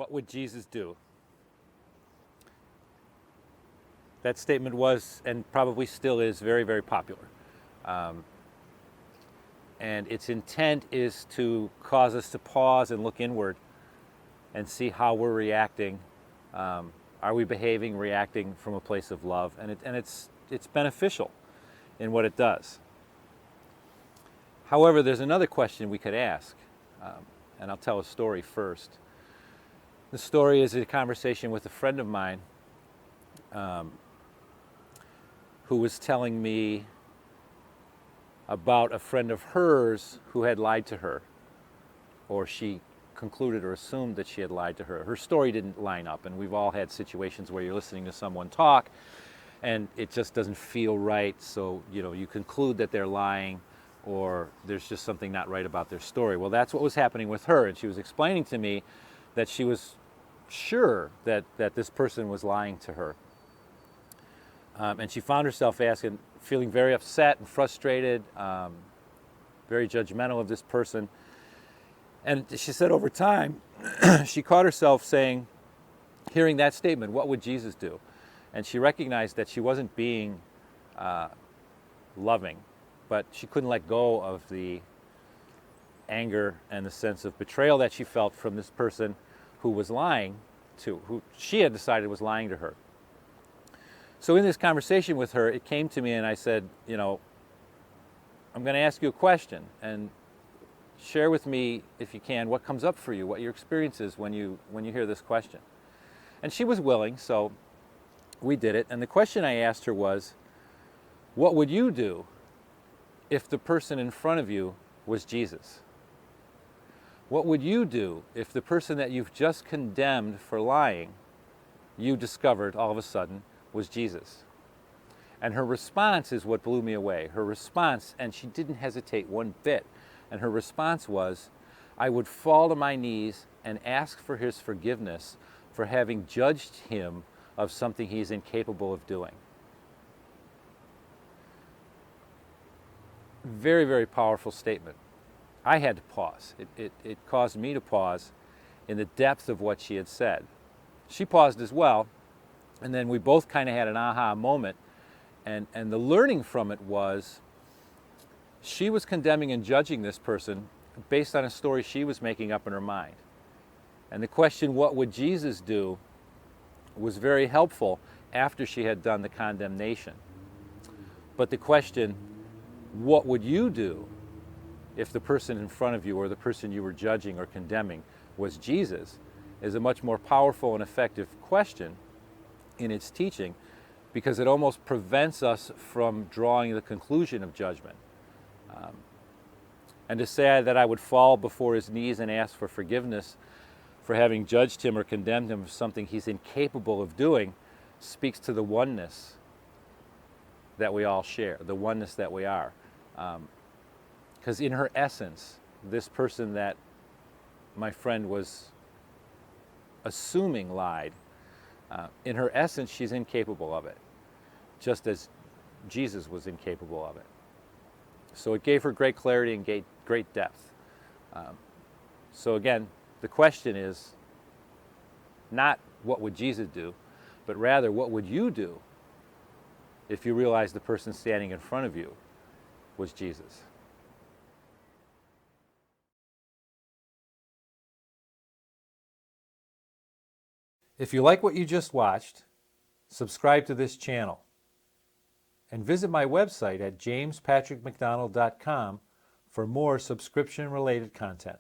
What would Jesus do? That statement was, and probably still is, very, very popular. And its intent is to cause us to pause and look inward and see how we're reacting. Are we behaving, reacting from a place of love? And it's beneficial in what it does. However, there's another question we could ask, and I'll tell a story first. The story is a conversation with a friend of mine who was telling me about a friend of hers who had lied to her, or she concluded or assumed that she had lied to her. Her story didn't line up, and we've all had situations where you're listening to someone talk and it just doesn't feel right, so you conclude that they're lying, or there's just something not right about their story. Well, that's what was happening with her, and she was explaining to me that she was sure that this person was lying to her. And she found herself feeling very upset and frustrated, very judgmental of this person. And she said over time, she caught herself hearing that statement, what would Jesus do? And she recognized that she wasn't being loving, but she couldn't let go of the anger and the sense of betrayal that she felt from this person who was lying who she had decided was lying to her. So in this conversation with her, it came to me and I said, I'm going to ask you a question, and share with me, if you can, what comes up for you, what your experience is when you hear this question. And she was willing, so we did it. And the question I asked her was, what would you do if the person in front of you was Jesus? What would you do if the person that you've just condemned for lying, you discovered all of a sudden was Jesus? And her response is what blew me away. Her response, and she didn't hesitate one bit, and her response was, I would fall to my knees and ask for his forgiveness for having judged him of something he is incapable of doing. Very, very powerful statement. I had to pause. It caused me to pause in the depth of what she had said. She paused as well, and then we both kind of had an aha moment, and the learning from it was she was condemning and judging this person based on a story she was making up in her mind. And the question, what would Jesus do, was very helpful after she had done the condemnation. But the question, what would you do if the person in front of you or the person you were judging or condemning was Jesus, is a much more powerful and effective question in its teaching, because it almost prevents us from drawing the conclusion of judgment. And to say that I would fall before his knees and ask for forgiveness for having judged him or condemned him of something he's incapable of doing speaks to the oneness that we all share, the oneness that we are. Because in her essence, this person that my friend was assuming lied, in her essence, she's incapable of it, just as Jesus was incapable of it. So it gave her great clarity and great depth. So again, the question is not what would Jesus do, but rather what would you do if you realized the person standing in front of you was Jesus? If you like what you just watched, subscribe to this channel and visit my website at jamespatrickmcdonald.com for more subscription-related content.